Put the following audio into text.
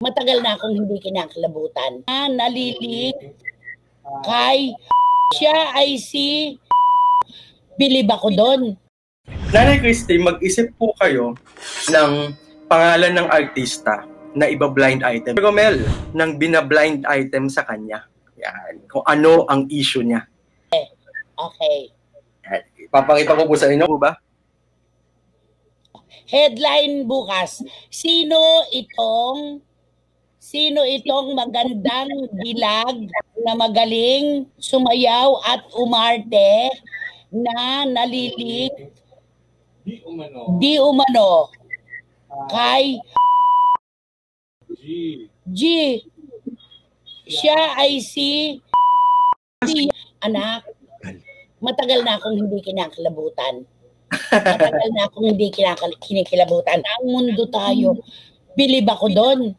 Matagal na akong hindi kinakalabutan. Nalilig kay siya ay si bilib ako doon. Nanay Christy, mag-isip po kayo ng pangalan ng artista na iba-blind item. Romel, ng bina-blind item sa kanya. Yan. Kung ano ang issue niya. Okay. Yan. Papakita ko po sa inyo po ba? Headline bukas. Sino itong magandang dilag na magaling sumayaw at umarte na nalilig di umano kay G. Siya ay si anak. Matagal na akong hindi kinakalabutan. Matagal na akong hindi kinikilabutan. Ang mundo tayo. Bilib ako doon.